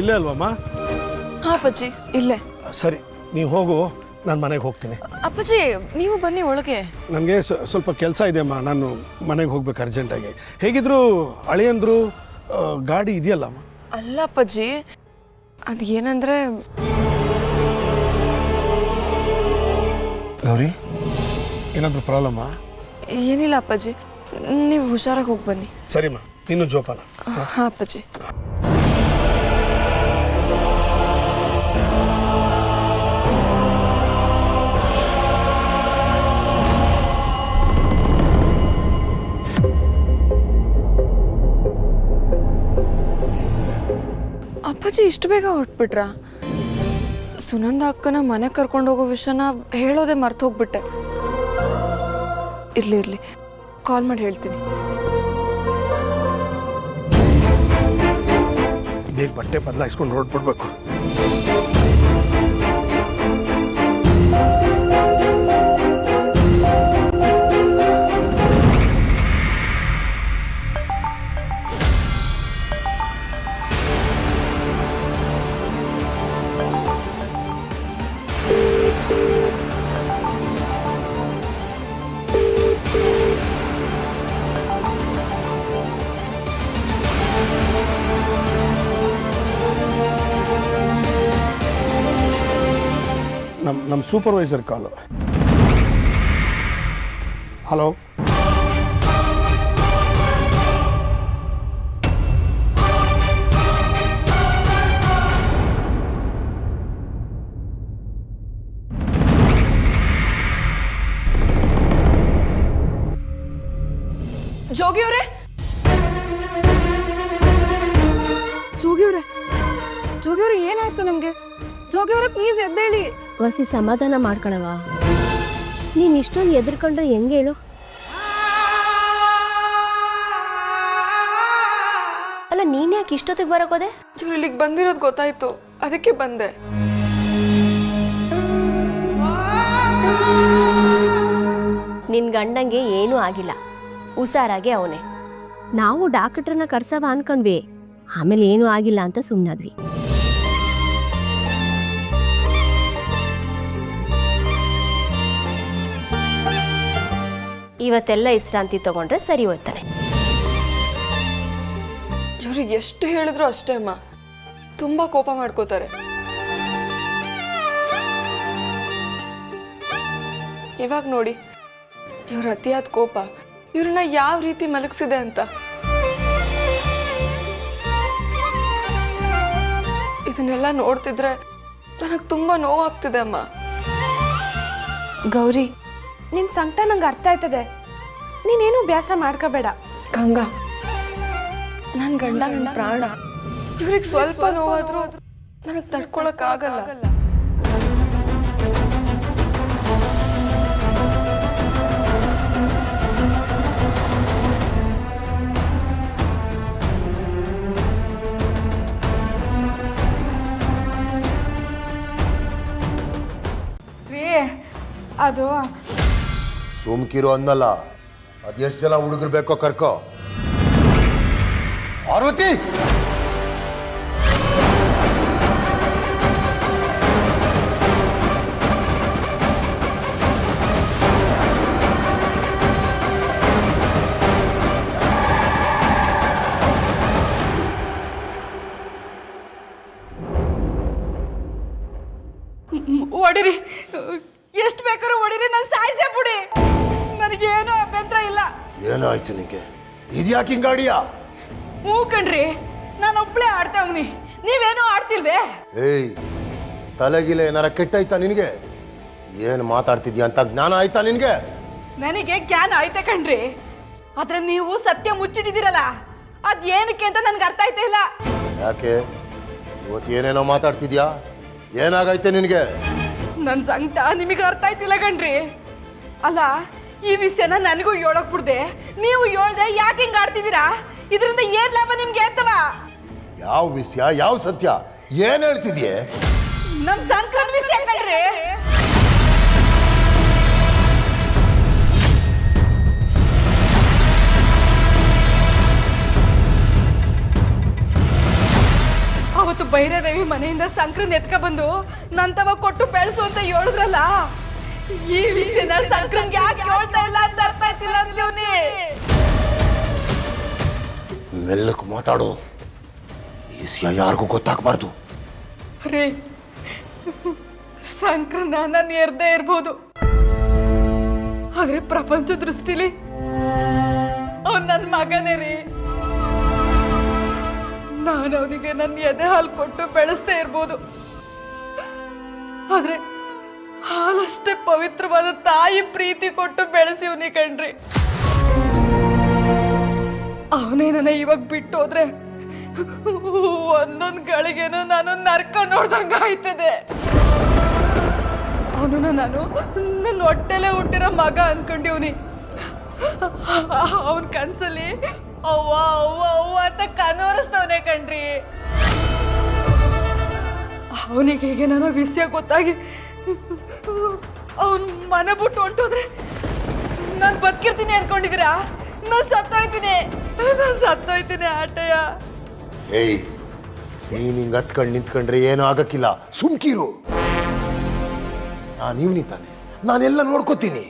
ಇಲ್ಲೇ ಅಲ್ವಮ್ಮ? ಹಾಂ ಅಪ್ಪಾಜಿ ಇಲ್ಲೇ. ಸರಿ, ನೀವು ಹೋಗು, ನಾನು ಮನೆಗೆ ಹೋಗ್ತೀನಿ. ಅಪ್ಪಾಜಿ ನೀವು ಬನ್ನಿ ಒಳಗೆ. ನನಗೆ ಸ್ವಲ್ಪ ಕೆಲಸ ಇದೆಯಮ್ಮ, ನಾನು ಮನೆಗೆ ಹೋಗ್ಬೇಕು ಅರ್ಜೆಂಟಾಗಿ. ಹೇಗಿದ್ರು ಅಳಿಯಂದ್ರು ಗಾಡಿ ಇದೆಯಲ್ಲಮ್ಮ? ಅಲ್ಲ ಅಪ್ಪಾಜಿ, ಅದು ಏನಂದರೆ ಗೌರಿ, ಏನಾದರೂ ಪ್ರಾಬ್ಲಮ್ಮ? ಏನಿಲ್ಲ ಅಪ್ಪಾಜಿ, ನೀವು ಹುಷಾರಾಗಿ ಹೋಗಿ ಬನ್ನಿ. ಸರಿಮ್ಮ, ನೀನು ಜೋಪಾನ. ಹಾಂ ಅಪ್ಪಾಜಿ. ಅಪ್ಪಾಜಿ ಇಷ್ಟು ಬೇಗ ಹೊರಟ್ಬಿಟ್ರಾ? ಸುನಂದ ಅಕ್ಕನ ಮನೆ ಕರ್ಕೊಂಡು ಹೋಗೋ ವಿಷಯನ ಹೇಳೋದೇ ಮರ್ತು ಹೋಗ್ಬಿಟ್ಟೆ. ಇರ್ಲಿ ಕಾಲ್ ಮಾಡಿ ಹೇಳ್ತೀನಿ. ಬೇಗ ಬಟ್ಟೆ ಬದಲಾಯಿಸ್ಕೊಂಡು ಹೊರಟ್ಬಿಡ್ಬೇಕು. ನಮ್ಮ ಸೂಪರ್ವೈಸರ್ ಕಾಲು. ಹಲೋ, ಜೋಗಿಯವ್ರೆ, ಜೋಗಿಯವ್ರೆ ಏನಾಯ್ತು ನಿಮ್ಗೆ? ಜೋಗಿಯವ್ರೆ ಪ್ಲೀಸ್ ಎದ್ದೇಳಿ. ವಸಿ ಸಮಾಧಾನ ಮಾಡ್ಕೊಳವ. ನೀನು ಇಷ್ಟೊಂದು ಎದ್ರಕೊಂಡ್ರೆ ಹೆಂಗೆ ಹೇಳು? ಅಲ್ಲ ನೀನು ಯಾಕೆ ಇಷ್ಟೊತ್ತಿಗೆ ಬರೋಕೋದೆ? ಇವ್ರು ಇಲ್ಲಿಗೆ ಬಂದಿರೋದು ಗೊತ್ತಾಯ್ತು, ಅದಕ್ಕೆ ಬಂದೆ. ನಿನ್ನ ಗಂಡಂಗೆ ಏನೂ ಆಗಿಲ್ಲ, ಹುಷಾರಾಗೆ ಅವನೇ. ನಾವು ಡಾಕ್ಟ್ರನ್ನ ಕರ್ಸವ ಅನ್ಕೊಂಡ್ವಿ, ಆಮೇಲೆ ಏನೂ ಆಗಿಲ್ಲ ಅಂತ ಸುಮ್ಮನಾದ್ವಿ. ಇವತ್ತೆಲ್ಲ ವಿಶ್ರಾಂತಿ ತಗೊಂಡ್ರೆ ಸರಿ ಹೋಗ್ತಾನೆ. ಇವ್ರಿಗೆ ಎಷ್ಟು ಹೇಳಿದ್ರು ಅಷ್ಟೇ ಅಮ್ಮ, ತುಂಬಾ ಕೋಪ ಮಾಡ್ಕೋತಾರೆ. ಇವಾಗ ನೋಡಿ ಇವ್ರ ಅತಿಯಾದ ಕೋಪ ಇವ್ರನ್ನ ಯಾವ ರೀತಿ ಮಲಗಿಸಿದೆ ಅಂತ. ಇದನ್ನೆಲ್ಲ ನೋಡ್ತಿದ್ರೆ ನನಗೆ ತುಂಬಾ ನೋವಾಗ್ತಿದೆ ಅಮ್ಮ. ಗೌರಿ, ನಿನ್ನ ಸಂಕಟ ನಂಗೆ ಅರ್ಥ ಆಯ್ತದೆ. ನೀನೇನು ಬೇಸರ ಮಾಡ್ಕೋಬೇಡ. ಗಂಗಾ, ನನ್ನ ಗಂಡ ನನ್ನ ಪ್ರಾಣ. ಇವ್ರಿಗೆ ಸ್ವಲ್ಪ ನೋವಾದ್ರೂ ನನಗೆ ತಡ್ಕೊಳಕ್ ಆಗಲ್ಲ. ಅದು ಸುಮ್ಕಿರು ಅನ್ನಲ್ಲ, ಅದೆಷ್ಟು ಜನ ಹುಡುಗರು ಬೇಕೋ ಕರ್ಕೋ. ಪಾರ್ವತಿ, ಹೊಡಿರಿ, ಎಷ್ಟು ಬೇಕಾದ್ರೂ ಹೊಡಿರಿ, ನಾನು ಸಾಯಿಸೇ ಬಿಡಿ, ನನಗೇನು ಅಭ್ಯಂತರ ಇಲ್ಲ. ಏನಾಯ್ತು ನಿಂಗೆ? ಇದ್ಯಾಕೆ ಹಿಂಗಾಡಿಯಾ? ಹ್ಞೂ ಕಣ್ರಿ, ನಾನು ಒಬ್ಳೆ ಆಡ್ತಾವ್ನಿ, ನೀವೇನೋ ಆಡ್ತಿಲ್ವೇ? ಏಯ್, ತಲೆಗಿಲೆ ಏನಾರ ಕೆಟ್ಟಾಯ್ತಾ ನಿನಗೆ? ಏನು ಮಾತಾಡ್ತಿದ್ಯಾ ಅಂತ ಜ್ಞಾನ ಆಯ್ತಾ ನಿನಗೆ? ನನಗೆ ಜ್ಞಾನ ಆಯ್ತಾ ಕಣ್ರಿ, ಆದ್ರೆ ನೀವು ಸತ್ಯ ಮುಚ್ಚಿಟ್ಟಿದ್ದೀರಲ್ಲ, ಅದ್ ಏನಕ್ಕೆ ಅಂತ ನನ್ಗೆ ಅರ್ಥ ಆಯ್ತಾ ಇಲ್ಲ. ಯಾಕೆ ಇವತ್ತು ಏನೇನೋ ಮಾತಾಡ್ತಿದ್ಯಾ? ಏನಾಗೈತೆ ನಿನಗೆ? ನನ್ನ ಸಂಕಟ ನಿಮಗೆ ಅರ್ಥ ಆಯ್ತಿಲ್ಲ ಕಣ್ರಿ. ಅಲ್ಲ, ಈ ವಿಷಯನ ನನಗೂ ಹೇಳಕ್ ಬಿಡ್ದೆ, ನೀವು ಹೇಳ್ದೆ ಯಾಕೆ ಹಿಂಗೆ ಆಡ್ತಿದ್ದೀರಾ? ಇದರಿಂದ ಏನ್ ಲಾಭ ನಿಮ್ಗೆ ಅಂತವ? ಯಾವ ವಿಷಯ, ಯಾವ ಸತ್ಯ, ಏನ್ ಹೇಳ್ತಿದ್ಯೆ? ನಮ್ ಸಂಕ್ರಾಂತ ವಿಷಯ ಕಣ್ರಿ. ಅವತ್ತು ಬೈರರು ಮನೆಯಿಂದ ಸಂಕ್ರನ್ ಎತ್ಕ ಬಂದು ನಂತವ ಕೊಟ್ಟು ಬೆಳೆಸು ಅಂತ ಹೇಳಿದ್ರಲ್ಲ, ಈ ವಿಷಯನ ಸಂಕ್ರನ್ಗೆ ಯಾಕೆ ಹೇಳ್ತಾ ಇಲ್ಲ ಅಂತ ಅರ್ಥ ಆಯ್ತಿಲ್ಲ ಅಂದ್ಲವ್ನಿ. ಮೆಲ್ಲಕ್ಕೆ ಮಾತಾಡು, ಈ ವಿಷಯ ಯಾರಿಗೂ ಗೊತ್ತಾಗಬಾರ್ದು. ರೀ, ಸಂಕ್ರನ ನಾನು ಎರ್ದೇ ಇರ್ಬೋದು, ಆದ್ರೆ ಪ್ರಪಂಚ ದೃಷ್ಟಿಲಿ ಅವ್ನು ನನ್ನ ಮಗನೇ ರೀ. ನಾನು ಅವನಿಗೆ ನನ್ನ ಎದೆ ಹಾಲು ಕೊಟ್ಟು ಬೆಳೆಸ್ತಾ ಇರ್ಬೋದು, ಆದ್ರೆ ಹಾಲಷ್ಟೇ ಪವಿತ್ರವಾದ ತಾಯಿ ಪ್ರೀತಿ ಕೊಟ್ಟು ಬೆಳೆಸಿವ್ನಿ ಕಣ್ರಿ. ಅವನೇ ನನ್ನ ಇವಾಗ ಬಿಟ್ಟು ಹೋದ್ರೆ ಒಂದೊಂದು ಗಳಿಗೆನೂ ನಾನು ನರ್ಕ ನೋಡ್ದಂಗ ಆಯ್ತದೆ. ಅವನನ್ನ ನಾನು ನನ್ನ ಹೊಟ್ಟೆಲೆ ಹುಟ್ಟಿರೋ ಮಗ ಅನ್ಕೊಂಡಿವ್ನಿ. ಅವನ ಕನ್ಸಲ್ಲಿ ಅವ್ವ ಅವ್ವ ಅವ್ವ ಅಂತ ಕನೋರಿಸ್ತವನೇ ಕಣ್ರಿ. ಅವನಿಗೆ ಹೀಗೆ ನನ್ನ ವಿಷಯ ಗೊತ್ತಾಗಿ ಅವನ್ ಮನೆ ಬಿಟ್ಟು ಹೊಂಟೋದ್ರೆ ನಾನು ಬದುಕಿರ್ತೀನಿ ಅನ್ಕೊಂಡಿದ್ದೀರಾ? ನಾನು ಸತ್ತೋಯ್ತೀನಿ ಆಟಯ್ಯ. ಏಯ್, ನೀನು ಹಿಂಗೆ ಹತ್ಕೊಂಡು ನಿಂತ್ಕೊಂಡ್ರೆ ಏನೂ ಆಗಕ್ಕಿಲ್ಲ, ಸುಮ್ಕಿರು. ನಾನು ಇವ್ನಿ ತಾನೆ, ನಾನೆಲ್ಲ ನೋಡ್ಕೋತೀನಿ.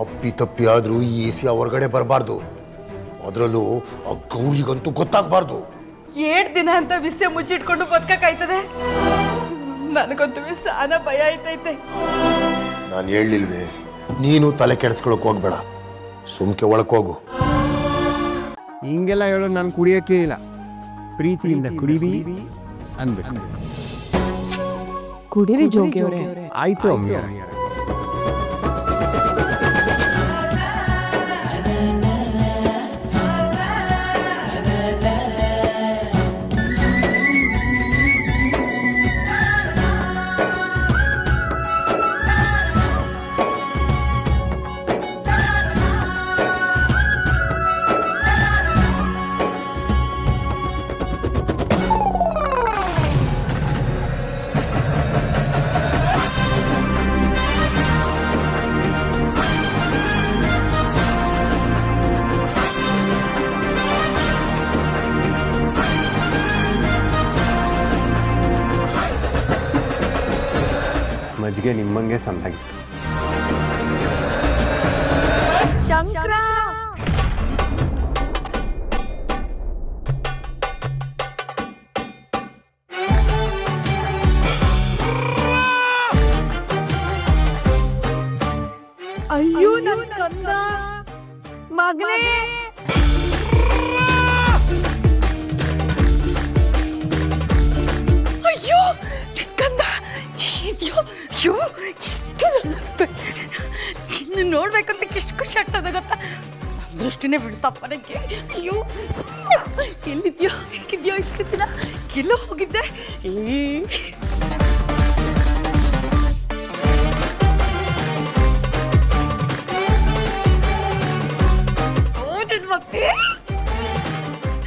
ಅಪ್ಪಿ ತಪ್ಪಿ ಆದ್ರೂ ಈ ವಿಷಯ ಹೊರಗಡೆ ಬರಬಾರ್ದು, ಅದರಲ್ಲೂ ಆ ಗೌರಿಗಂತೂ ಗೊತ್ತಾಗಬಾರ್ದು. 7 ದಿನ ಅಂತ ವಿಷಯ ಮುಚ್ಚಿಟ್ಕೊಂಡು ಬದುಕಾಯ್ತದೆ. ನನಗಂತೂ ಸಾನ ಭಯ ಆಯ್ತೈತೆ. ನಾನು ಹೇಳಿಲ್ವೇ, ನೀನು ತಲೆ ಕೆಡಿಸ್ಕೊಳಕ್ ಹೋಗ್ಬೇಡ, ಸುಮ್ಕೆ ಒಳಕೋಗು. ಹಿಂಗೆಲ್ಲ ಹೇಳೋದು ನಾನು ಕುಡಿಯೋಕೆ ಇಲ್ಲ, ಪ್ರೀತಿಯಿಂದ ಕುಡಿವಿ ಅನ್ಬೇಕು. ಕುಡೀರಿ ಜೋಗಿ ಅವರೇ. ಆಯ್ತು ಅಮ್ಮಿ. ಮಜ್ಜಿಗೆ ನಿಮ್ಮಂಗೆ ಸಂದಾಗಿತ್ತು. ಶಂಕರ, ಅಯ್ಯೋ ನನ್ನ ಕಂದ ಮಗನೇ, ಅಯ್ಯೋ ನನ್ನ ಕಂದ ಇದೆಯೋ. ಅಯ್ಯೋ, ನಿನ್ನ ನೋಡ್ಬೇಕಂತ ಎಷ್ಟು ಖುಷಿ ಆಗ್ತದೆ ಗೊತ್ತಾ? ದೃಷ್ಟಿನೇ ಬಿಡ್ತಪ್ಪ ನನಗೆ. ಅಯ್ಯೋ, ಎಲ್ಲಿದ್ಯೋ ಹೇಗಿದ್ಯೋ, ಇಷ್ಟು ದಿನ ಎಲ್ಲೋ ಹೋಗಿದ್ದೆ.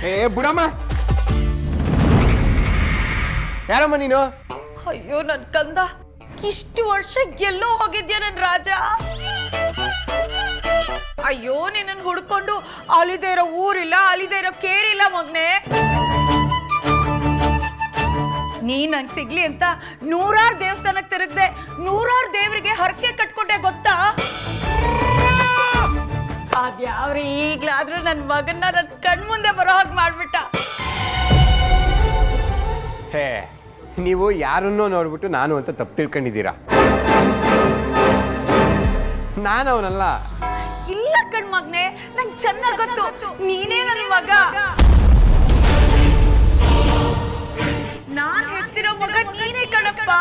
ಏ ಬುಡಮ್ಮ, ಯಾರಮ್ಮ ನೀನು? ಅಯ್ಯೋ ನನ್ ಕಂದ, ಇಷ್ಟು ವರ್ಷ ಎಲ್ಲೋ ಹೋಗಿದ್ಯಾ ನನ್ ರಾಜ. ಅಯ್ಯೋ, ನಿನ್ನ ಹುಡ್ಕೊಂಡು ಅಲಿದೇ ಇರೋ ಊರಿಲ್ಲ, ಅಲಿದೇ ಇರೋ ಕೇರಿಲ್ಲ ಮಗ್ನೆ. ನೀ ನಂಗೆ ಸಿಗ್ಲಿ ಅಂತ 100 ದೇವಸ್ಥಾನಕ್ಕೆ ತಿರುಗ್ದೆ, 100 ದೇವರಿಗೆ ಹರಕೆ ಕಟ್ಕೊಂಡೆ ಗೊತ್ತಾ? ಅದ್ಯಾವ್ರ ಈಗ್ಲಾದ್ರೂ ನನ್ನ ಮಗನ್ನ ನನ್ನ ಕಣ್ಮುಂದೆ ಬರೋ ಹಾಗೆ ಮಾಡ್ಬಿಟ್ಟ. ಹೇ, ನೀವು ಯಾರನ್ನೋ ನೋಡ್ಬಿಟ್ಟು ನಾನು ಅಂತ ತಪ್ಪು ತಿಳ್ಕೊಂಡಿದ್ದೀರಾ. ನಾನು ಅವನಲ್ಲ. ಇಲ್ಲ ಕಣ್ ಮಗ್ನೆ, ನಂಗೆ ಚೆನ್ನಾಗ್ ಗೊತ್ತು ನೀನೇ ನನ್ನ ಮಗ. ನಾನ್ ಹೆತ್ತಿರೋ ಮಗ ನೀನೇ ಕಣಪ್ಪ.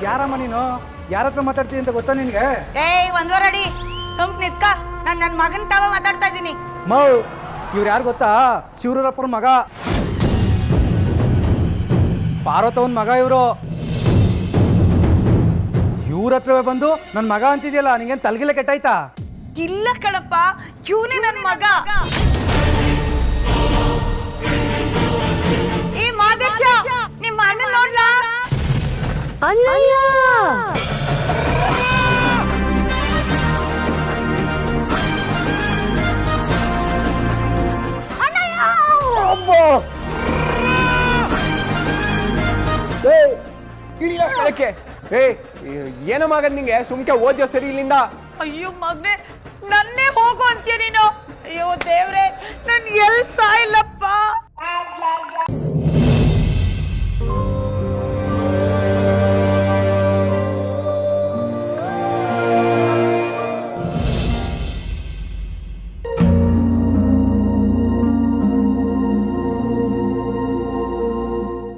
ಯಾರಮ್ಮ ನೀನು? ಯಾರ ಹತ್ರ ಮಾತಾಡ್ತೀನಿ ಅಂತ ಗೊತ್ತಾ ನಿನ್ಗೆ? ಏಯ್, ಒಂದ್ವರಡಿ ಸುಮ್ಕ್ ನಿತ್ಕ. ನಾನು ನನ್ನ ಮಗನ್ ತಾವ ಮಾತಾಡ್ತಾ ಇದ್ದೀನಿ. ಇವ್ರು ಯಾರು ಗೊತ್ತಾ? ಶಿವರೂರಪ್ಪನ ಮಗ, ಪಾರ್ವತವನ್ ಮಗ ಇವರು. ಇವ್ರ ಹತ್ರವೇ ಬಂದು ನನ್ನ ಮಗ ಅಂತಿದ್ಯಲ್ಲ, ನಿಂಗೇನು ತಲೆಗಿಲ್ಲ ಕೆಟ್ಟಾಯ್ತಾ? ಇಲ್ಲ ಕಣಪ್ಪ, ಇವನೇ ನನ್ನ ಮಗ. ಈ ಮಾದೇಶ ನಿಮ್ಮ ಅಣ್ಣ ನೋಡ್ಲಾ? ಅಣ್ಣಯ್ಯ ಏನೋ ಮಗನ್ ನಿಂಗೆ ಸುಮ್ಕೆ ಓದ್ಯೋ ಸರಿ ಇಲ್ಲಿಂದ. ಅಯ್ಯೋ ಮಗ್ನೆ, ನನ್ನೇ ಹೋಗು ಅಂತೀಯ ನೀನು? ಅಯ್ಯೋ ದೇವ್ರೆ, ನನ್ ಎಲ್ ಸಾಯಿಲ್ಲಪ್ಪ.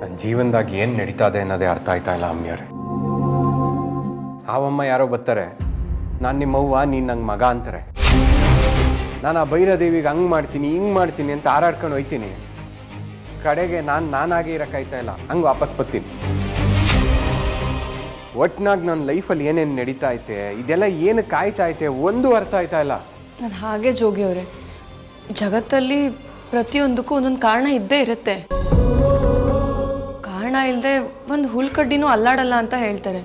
ನನ್ನ ಜೀವನದಾಗ ಏನು ನಡೀತಾ ಇದೆ ಅನ್ನೋದೇ ಅರ್ಥ ಆಯ್ತಾ ಇಲ್ಲ ಅಮ್ಮಿಯವ್ರೆ. ಆವಮ್ಮ ಯಾರೋ ಬರ್ತಾರೆ, ನಾನು ನಿಮ್ಮವ್ವ, ನೀನು ನಂಗೆ ಮಗ ಅಂತಾರೆ. ನಾನು ಆ ಭೈರದೇವಿಗೆ ಹಂಗೆ ಮಾಡ್ತೀನಿ ಹಿಂಗೆ ಮಾಡ್ತೀನಿ ಅಂತ ಹಾರಾಡ್ಕೊಂಡು ಹೋಯ್ತೀನಿ. ಕಡೆಗೆ ನಾನಾಗೆ ಇರೋಕ್ಕಾಯ್ತಾ ಇಲ್ಲ, ಹಂಗೆ ವಾಪಸ್ ಬರ್ತೀನಿ. ಒಟ್ನಾಗ ನನ್ನ ಲೈಫಲ್ಲಿ ಏನೇನು ನಡೀತಾ ಐತೆ, ಇದೆಲ್ಲ ಏನು ಕಾಯ್ತಾ ಐತೆ, ಒಂದು ಅರ್ಥ ಆಯ್ತಾ ಇಲ್ಲ. ಅದು ಹಾಗೆ ಜೋಗಿ ಅವರೇ, ಜಗತ್ತಲ್ಲಿ ಪ್ರತಿಯೊಂದಕ್ಕೂ ಒಂದೊಂದು ಕಾರಣ ಇದ್ದೇ ಇರುತ್ತೆ. ಕಾರಣ ಇಲ್ಲದೆ ಒಂದು ಹುಲ್ಕಡ್ಡಿನೂ ಅಲ್ಲಾಡಲ್ಲ ಅಂತ ಹೇಳ್ತಾರೆ.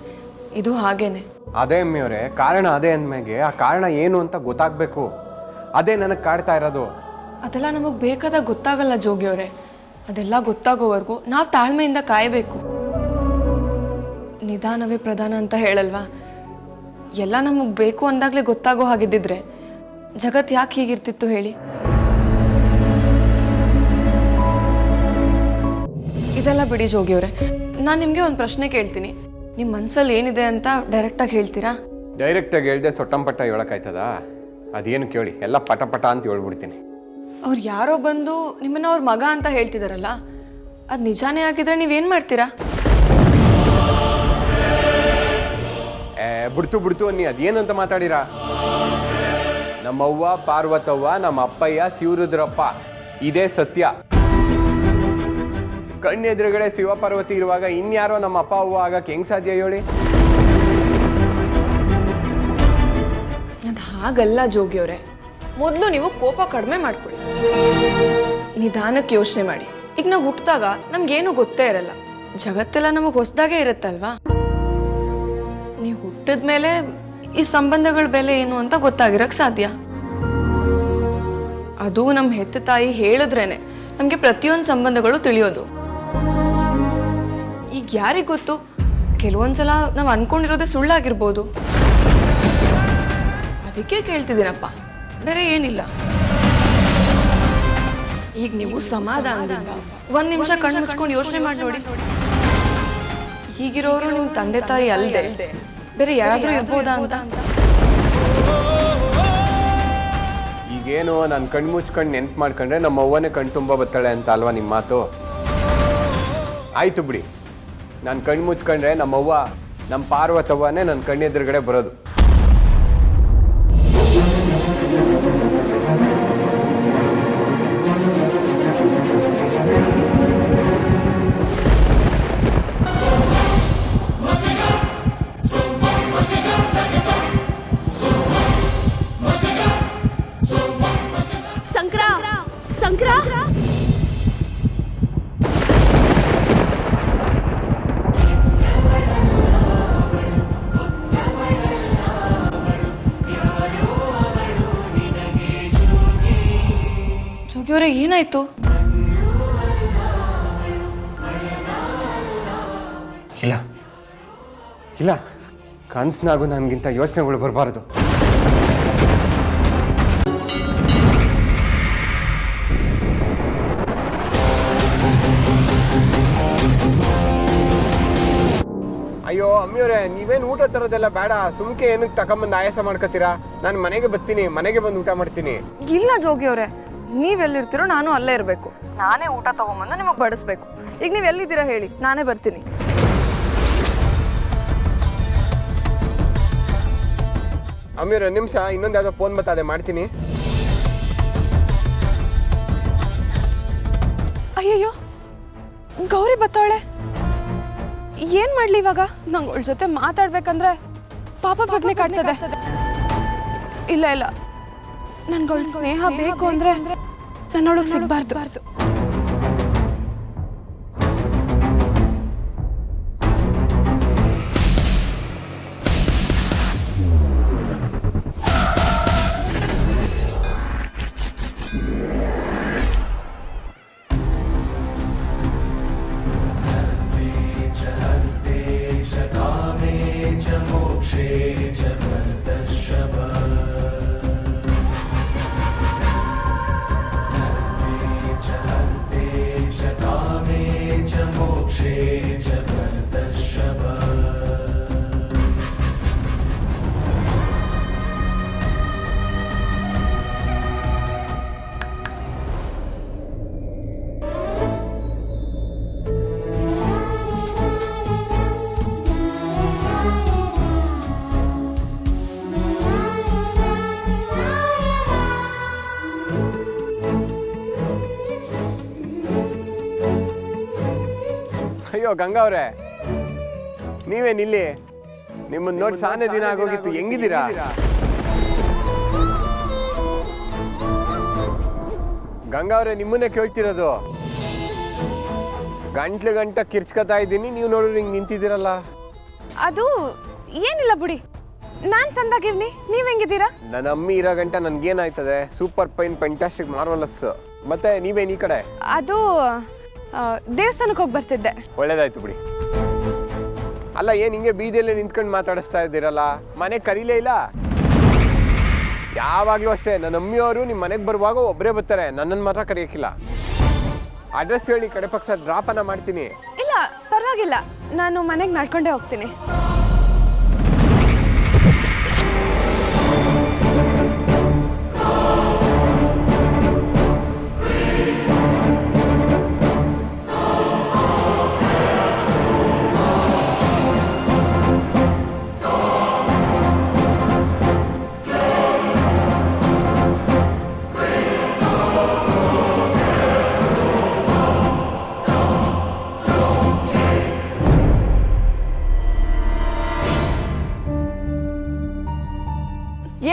ಇದು ಹಾಗೇನೆ. ಅದೇ ಅಮ್ಮಿಯವರೇ, ಕಾರಣ ಅದೇ ಅಂದಮೇಲೆ ಆ ಕಾರಣ ಏನು ಅಂತ ಗೊತ್ತಾಗಬೇಕು. ಅದೇ ನನಗೆ ಕಾಡ್ತಾ ಇರೋದು. ಅದೆಲ್ಲ ನಮಗೆ ಬೇಕಾದಾಗ ಗೊತ್ತಾಗಲ್ಲ ಜೋಗಿ ಅವರೇ. ಅದೆಲ್ಲ ಗೊತ್ತಾಗೋವರೆಗೂ ನಾವು ತಾಳ್ಮೆಯಿಂದ ಕಾಯಬೇಕು. ನಿಧಾನವೇ ಪ್ರಧಾನ ಅಂತ ಹೇಳಲ್ವಾ? ಎಲ್ಲ ನಮಗೆ ಬೇಕು ಅಂದಾಗಲೇ ಗೊತ್ತಾಗೋ ಹಾಗಿದ್ದಿದ್ರೆ ಜಗತ್ತು ಯಾಕೆ ಹೀಗಿರ್ತಿತ್ತು ಹೇಳಿ? ಇದೆಲ್ಲ ಬಿಡಿ ಜೋಗಿಯವರೇ, ನಾನು ನಿಮಗೆ ಒಂದು ಪ್ರಶ್ನೆ ಕೇಳ್ತೀನಿ. ನಿಮ್ಮ ಮನಸ್ಸಲ್ಲಿ ಏನಿದೆ ಅಂತ ಡೈರೆಕ್ಟಾಗಿ ಹೇಳ್ತೀರಾ? ಡೈರೆಕ್ಟಾಗಿ ಹೇಳ್ದೆ ಸೊಟ್ಟಂಪಟ್ಟ ಹೇಳೋಕ್ಕಾಯ್ತದ? ಅದೇನು ಕೇಳಿ, ಎಲ್ಲ ಪಟ ಅಂತ ಹೇಳ್ಬಿಡ್ತೀನಿ. ಅವ್ರು ಯಾರೋ ಬಂದು ನಿಮ್ಮನ್ನ ಅವ್ರ ಮಗ ಅಂತ ಹೇಳ್ತಿದಾರಲ್ಲ, ಅದು ನಿಜಾನೇ ಆಗಿದ್ರೆ ನೀವೇನು ಮಾಡ್ತೀರಾ? ಬಿಡ್ತು ಅನ್ನಿ, ಅದೇನು ಅಂತ ಮಾತಾಡಿರಾ? ನಮ್ಮವ್ವ ಪಾರ್ವತವ್ವ, ನಮ್ಮ ಅಪ್ಪಯ್ಯ ಶಿವರುದ್ರಪ್ಪ, ಇದೇ ಸತ್ಯ. ಕಣ್ಣೆದುರುಗಡೆ ಶಿವಪಾರ್ವತಿ ಇರುವಾಗ ಇನ್ಯಾರೋ ನಮ್ಮ ಅಪ್ಪ ಅವ್ವ ಆಗಕ್ಕೆ ಹೆಂಗ್ ಸಾಧ್ಯ ಹೇಳಿ? ಅದು ಹಾಗಲ್ಲ ಜೋಗಿಯವರೇ. ಮೊದಲು ನೀವು ಕೋಪ ಕಡಿಮೆ ಮಾಡ್ಕೊಳ್ಳಿ, ನಿಧಾನಕ್ಕೆ ಯೋಚನೆ ಮಾಡಿ. ಈಗ ನಾವು ಹುಟ್ಟಿದಾಗ ನಮ್ಗೇನು ಗೊತ್ತೇ ಇರಲ್ಲ, ಜಗತ್ತೆಲ್ಲ ನಮಗೆ ಹೊಸದಾಗೇ ಇರುತ್ತಲ್ವಾ? ನೀವು ಹುಟ್ಟಿದ ಮೇಲೆ ಈ ಸಂಬಂಧಗಳ ಬೆಲೆ ಏನು ಅಂತ ಗೊತ್ತಾಗಿರಕ್ಕೆ ಸಾಧ್ಯ. ಅದು ನಮ್ಮ ಹೆತ್ತ ತಾಯಿ ಹೇಳಿದ್ರೇನೆ ನಮಗೆ ಪ್ರತಿಯೊಂದು ಸಂಬಂಧಗಳು ತಿಳಿಯೋದು. ಈಗ ಯಾರಿಗೆ ಗೊತ್ತು, ಕೆಲವೊಂದ್ಸಲ ನಾವು ಅನ್ಕೊಂಡಿರೋದೇ ಸುಳ್ಳಾಗಿರ್ಬೋದು. ಅದಕ್ಕೆ ಕೇಳ್ತಿದ್ದೀನಪ್ಪ, ಬೇರೆ ಏನಿಲ್ಲ. ಈಗ ನೀವು ಸಮಾಧಾನದಿಂದ ಒಂದ್ ನಿಮಿಷ ಕಣ್ಣು ಮುಚ್ಕೊಂಡು ಯೋಚನೆ ಮಾಡಿ ನೋಡಿ. ಹೀಗಿರೋರು ನಿಮ್ಮ ತಂದೆ ತಾಯಿ ಅಲ್ಲದೆ ಬೇರೆ ಯಾರಾದ್ರೂ ಇರ್ಬೋದಾ ಅಂತ. ಈಗೇನು ನಾನು ಕಣ್ಣು ಮುಚ್ಕೊಂಡು ನೆನ್ಪು ಮಾಡ್ಕೊಂಡ್ರೆ ನಮ್ಮ ಅವ್ವನೇ ಕಣ್ಣು ತುಂಬ ಬತ್ತಾಳೆ ಅಂತ ಅಲ್ವಾ ನಿಮ್ಮ ಮಾತು? ಆಯ್ತು ಬಿಡಿ, ನಾನು ಕಣ್ಣು ಮುಚ್ಕೊಂಡ್ರೆ ನಮ್ಮವ್ವ, ನಮ್ಮ ಪಾರ್ವತವ್ವನೇ ನನ್ನ ಕಣ್ಣೆದುರುಗಡೆ ಬರೋದು. ಸಂಕ್ರ ಸಂಕ್ರ ಜೋಗಿಯವರೇ, ಏನಾಯ್ತು? ಇಲ್ಲ ಇಲ್ಲ, ಕನಸ್ನಾಗೂ ನನಗಿಂತ ಯೋಚನೆಗಳು ಬರಬಾರ್ದು. ಅಯ್ಯೋ ಅಮ್ಮಿಯವರೇ, ನೀವೇನು ಊಟ ತರೋದೆಲ್ಲ ಬೇಡ, ಸುಮ್ಕೆ ಏನಕ್ಕೆ ತಗೊಂಬಂದು ಆಯಾಸ ಮಾಡ್ಕೋತೀರಾ? ನಾನು ಮನೆಗೆ ಬರ್ತೀನಿ, ಮನೆಗೆ ಬಂದು ಊಟ ಮಾಡ್ತೀನಿ. ಇಲ್ಲ ಜೋಗಿಯವರೇ, ನೀವೆಲ್ಲಿರ್ತೀರೋ ನಾನು ಅಲ್ಲೇ ಇರಬೇಕು. ನಾನೇ ಊಟ ತಗೊಂಬಂದು ನಿಮಗೆ ಬಡಿಸ್ಬೇಕು. ಈಗ ನೀವು ಎಲ್ಲಿದ್ದೀರಾ ಹೇಳಿ, ನಾನೇ ಬರ್ತೀನಿ. ಅಮ್ಮಿಯವರೇ, ನಿಮಿಷ, ಇನ್ನೊಂದು ಯಾವುದೋ ಫೋನ್ ಬರ್ತದೆ, ಮಾಡ್ತೀನಿ. ಅಯ್ಯಯ್ಯೋ, ಗೌರಿ ಬತ್ತಾಳೆ. ಏನ್ ಮಾಡ್ಲಿ ಇವಾಗ? ನಂಗೆ ಅವಳ ಜೊತೆ ಮಾತಾಡ್ಬೇಕಂದ್ರೆ ಪಾಪ ಪ್ರಜ್ಞೆ ಕಾಡ್ತದೆ. ಇಲ್ಲ ಇಲ್ಲ, ನನ್ಗೆ ಅವಳ ಸ್ನೇಹ ಬೇಕು ಅಂದ್ರೆ ನನ್ನೊಳಗೆ ಸಿಗಬಾರ್ದು. ಗಂಗಾ ಅವರೇ, ನೀವೇನಿಲ್ಲಿ? ನಿಮ್ಮನ್ನ ನೋಡಿ ಸಾನೆ ದಿನ ಆಗೋಗಿತ್ತು. ಹೆಂಗಿದ್ದೀರಾ? ಗಂಗಾ ಅವರೇ, ನಿಮ್ಮನ್ನೇ ಕೇಳ್ತಿರೋದು. ಗಂಟ ಕಿರ್ಚ್ಕೊತಾ ಇದ್ದೀನಿ, ನೀವು ನೋಡಿದ್ರೆ ಹಿಂಗೆ ನಿಂತಿದ್ದೀರಲ್ಲ. ಅದು ಏನಿಲ್ಲ ಬಿಡಿ, ನಾನು ಸಂದಾಗಿವ್ನಿ. ನೀವ್ ಹೆಂಗಿದ್ದೀರಾ? ನನ್ನ ಅಮ್ಮಿ ಇರೋ ಗಂಟ ನನ್ಗೇನಾಯ್ತದೆ? Super fine, fantastic, marvellous. ಮತ್ತೆ ನೀವೇನು ಈ ಕಡೆ? ಅದು ದೇವಸ್ಥಾನಕ್ಕೆ ಹೋಗಿ ಬರ್ತಿದ್ದೆ. ಒಳ್ಳೇದಾಯ್ತು ಬಿಡಿ. ಅಲ್ಲ, ಏನ್ ಹಿಂಗೆ ಬೀದಿಯಲ್ಲೇ ನಿಂತ್ಕೊಂಡು ಮಾತಾಡಿಸ್ತಾ ಇದ್ದೀರಲ್ಲ? ಮನೆ ಕರೀಲೇ ಇಲ್ಲ? ಯಾವಾಗಲೂ ಅಷ್ಟೇ, ನನ್ನ ಅಮ್ಮಿಯವರು ನಿಮ್ಮ ಮನೆಗೆ ಬರುವಾಗ ಒಬ್ಬರೇ ಬರ್ತಾರೆ, ನನ್ನನ್ನು ಮಾತ್ರ ಕರೆಯೋಕ್ಕಿಲ್ಲ. ಅಡ್ರೆಸ್ ಹೇಳಿ, ಕಡೆ ಪಕ್ಷ ಡ್ರಾಪನ್ನ ಮಾಡ್ತೀನಿ. ಇಲ್ಲ ಪರವಾಗಿಲ್ಲ, ನಾನು ಮನೆಗೆ ನಡ್ಕೊಂಡೇ ಹೋಗ್ತೀನಿ.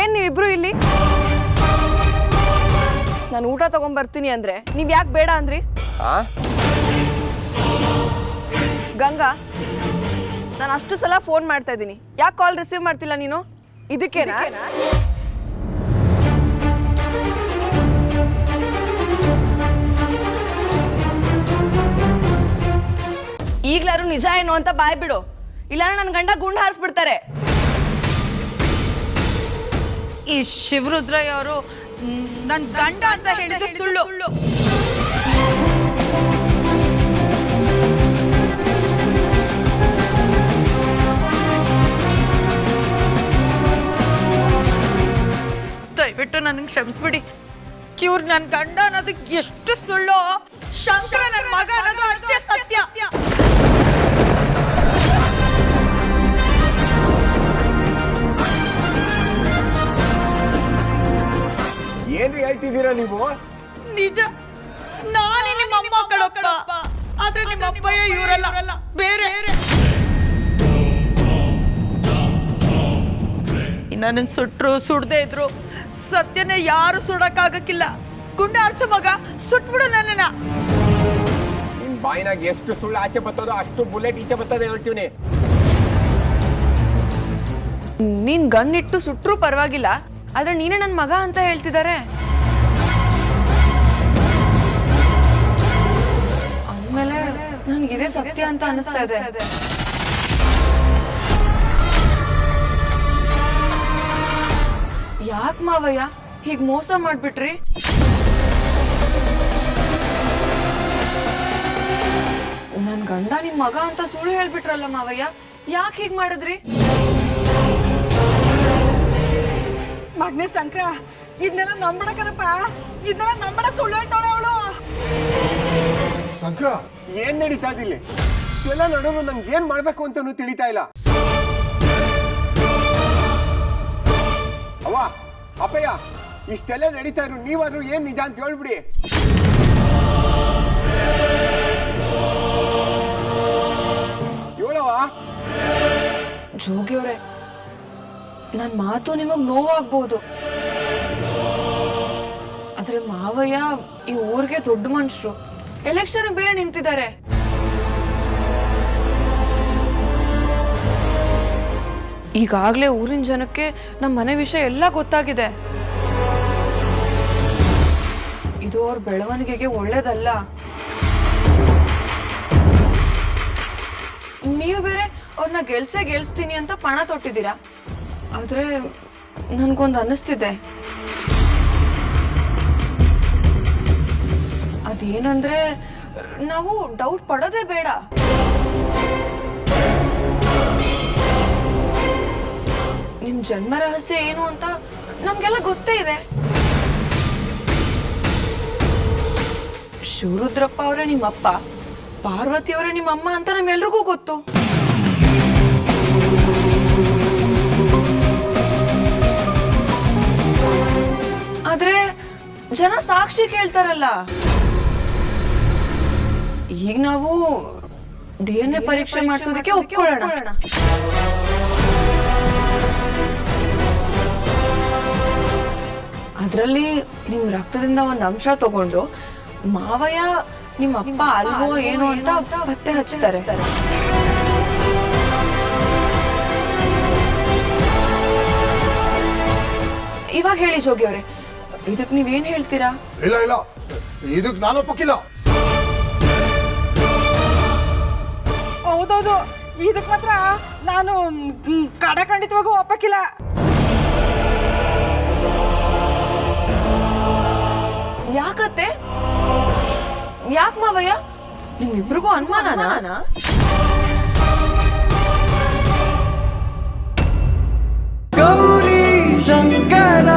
ಏನ್ ನೀವಿಬ್ರು ಇಲ್ಲಿ? ನಾನು ಊಟ ತಗೊಂಡ್ಬರ್ತೀನಿ ಅಂದ್ರೆ ನೀವ್ ಯಾಕೆ ಬೇಡ ಅಂದ್ರಿ? ಗಂಗಾ, ನಾನು ಅಷ್ಟು ಸಲ ಫೋನ್ ಮಾಡ್ತಾ ಇದ್ದೀನಿ, ಯಾಕೆ ಕಾಲ್ ರಿಸೀವ್ ಮಾಡ್ತಿಲ್ಲ ನೀನು? ಇದಕ್ಕೇನಾ? ಈಗ್ಲಾರು ನಿಜ ಏನು ಅಂತ ಬಾಯ್ ಬಿಡು, ಇಲ್ಲಾಂದ್ರೆ ನನ್ನ ಗಂಡ ಗುಂಡು ಹಾರಿಸ್ಬಿಡ್ತಾರೆ. ಈ ಶಿವರುದ್ರಯ್ಯ ಅವರು ನನ್ನ ಗಂಡ ಅಂತ ಹೇಳಿದ್ದು ಸುಳ್ಳು. ದಯವಿಟ್ಟು ನನಗೆ ಕ್ಷಮಿಸ್ಬಿಡಿ. ಇವ್ರು ನನ್ನ ಗಂಡ ಅನ್ನೋದು ಎಷ್ಟು ಸುಳ್ಳು, ಶಂಕರ ನನ್ನ ಮಗ ಅನ್ನೋದು ಅಷ್ಟೇ ಸತ್ಯ. ಏನ್ರಿ ಹೇಳ್ತಿದ್ದೀರಾ ನೀವು? ನಿಜ, ನಾನೇ ನಿಮ್ಮ ಅಮ್ಮ ಕಣಪ್ಪ. ಆದ್ರೆ ನಿಮ್ಮ ಅಪ್ಪಯ್ಯ ಇವರಲ್ಲ, ಬೇರೆ. ನನ್ನ ಸುಟ್ರು ಸುಡದೆ ಇದ್ರು ಸತ್ಯನ ಯಾರು ಸುಡಕ್ಕಾಗಕ್ಕಿಲ್ಲ. ಗುಂಡ ಆರ್ಸೋ ಮಗ ಸುಟ್ಬಿಡು ನನ್ನನ್ನ. ನಿಮ್ ಬಾಯಿನಾಗ ಎಷ್ಟು ಸುಳ್ಳು ಆಚೆ ಬರ್ತದೋ ಅಷ್ಟು ಬುಲೆಟ್ ಈಚೆ ಬರ್ತದೆ ಹೇಳ್ತೀವಿ. ನೀನ್ ಗನ್ನಿಟ್ಟು ಸುಟ್ರೂ ಪರವಾಗಿಲ್ಲ, ಆದ್ರೆ ನೀನೇ ನನ್ನ ಮಗ ಅಂತ ಹೇಳ್ತಿದ್ದಾರೆ. ಆಮೇಲೆ ನನ್ಗಿದೇ ಸತ್ಯ ಅಂತ ಅನಿಸ್ತಾ ಇದೆ. ಯಾಕೆ ಮಾವಯ್ಯ ಹೀಗ್ ಮೋಸ ಮಾಡ್ಬಿಟ್ರಿ? ನನ್ ಗಂಡ ನಿಮ್ ಮಗ ಅಂತ ಸುಳ್ಳು ಹೇಳ್ಬಿಟ್ರಲ್ಲ ಮಾವಯ್ಯ, ಯಾಕೆ ಹೀಗ್ ಮಾಡಿದ್ರಿ? ಮಗ್ನೆ ಸಂಕ್ರ, ಇದನ್ನೆಲ್ಲ ನಂಬಡಕನಪ್ಪ, ಇದನ್ನೆಲ್ಲ ನಂಬಡ, ಸುಳ್ಳು ಹೇಳ್ತಾಳೆ ಅವಳು. ಸಂಕ್ರ, ಏನ್ ನಡೀತಾ ಇದಿಲ್ಲಿ? ಎಲ್ಲ ನಡೆದ್ರು ನಂಗೆ ಏನ್ ಮಾಡ್ಬೇಕು ಅಂತಾನು ತಿಳಿತಾ ಇಲ್ಲ. ಅವ್ವ, ಅಪ್ಪಯ್ಯ, ಇಷ್ಟೆಲ್ಲ ನಡೀತಾ ಇದ್ರು ನೀವಾದ್ರೂ ಏನ್ ನಿಜ ಅಂತ ಹೇಳ್ಬಿಡಿ. ಹೇಳವ್ವ. ಜೋಗಿಯವ್ರೆ, ನನ್ನ ಮಾತು ನಿಮಗ್ ನೋವಾಗ್ಬೋದು, ಆದ್ರೆ ಮಾವಯ್ಯ ಈ ಊರಿಗೆ ದೊಡ್ಡ ಮನುಷ್ಯರು, ಎಲೆಕ್ಷನ್ ಬೇರೆ ನಿಂತಿದ್ದಾರೆ. ಈಗಾಗ್ಲೇ ಊರಿನ ಜನಕ್ಕೆ ನಮ್ಮ ಮನೆ ವಿಷಯ ಎಲ್ಲ ಗೊತ್ತಾಗಿದೆ. ಇದು ಅವ್ರ ಬೆಳವಣಿಗೆಗೆ ಒಳ್ಳೇದಲ್ಲ. ನೀವು ಬೇರೆ ಅವ್ರನ್ನ ಗೆಲ್ಸ್ತೀನಿ ಅಂತ ಪಣ ತೊಟ್ಟಿದ್ದೀರಾ. ಆದ್ರೆ ನನ್ಗೊಂದು ಅನ್ನಿಸ್ತಿದೆ, ಅದೇನಂದ್ರೆ ನಾವು ಡೌಟ್ ಪಡೋದೇ ಬೇಡ. ನಿಮ್ ಜನ್ಮ ರಹಸ್ಯ ಏನು ಅಂತ ನಮ್ಗೆಲ್ಲ ಗೊತ್ತೇ ಇದೆ. ಶಿವರುದ್ರಪ್ಪ ಅವರೇ ನಿಮ್ಮಪ್ಪ, ಪಾರ್ವತಿ ಅವರೇ ನಿಮ್ಮಮ್ಮ ಅಂತ ನಮ್ಮೆಲ್ರಿಗೂ ಗೊತ್ತು. ಆದ್ರೆ ಜನ ಸಾಕ್ಷಿ ಕೇಳ್ತಾರಲ್ಲ. ಈಗ ನಾವು DNA ಪರೀಕ್ಷೆ ಮಾಡಿಸೋದಕ್ಕೆ ಒಪ್ಕೊಳ್ಳೋಣ. ಅದರಲ್ಲಿ ನಿಮ್ ರಕ್ತದಿಂದ ಒಂದು ಅಂಶ ತಗೊಂಡು ಮಾವಯ್ಯ ನಿಮ್ಮ ಅಪ್ಪ ಅಲ್ವೋ ಏನೋ ಅಂತ ಪತ್ತೆ ಹಚ್ತಾರೆ. ಇವಾಗ ಹೇಳಿ ಜೋಗಿ ಅವ್ರೆ, ಇದಕ್ ನೀವೇನ್ ಹೇಳ್ತೀರಾ? ಇಲ್ಲ ಇಲ್ಲ, ಇದಕ್ಕೆ ನಾನು ಒಪ್ಪಕ್ಕಿಲ್ಲ. ಹೌದೌದು, ಇದಕ್ ಮಾತ್ರ ನಾನು ಖಂಡಿತವಾಗೂ ಒಪ್ಪಕ್ಕಿಲ್ಲ. ಯಾಕತ್ತೆ? ಯಾಕೆ ಮಾವಯ್ಯ? ನಿಮ್ಮಿಬ್ರಿಗೂ ಅನುಮಾನನಾ? ಗೌರಿ ಶಂಕರ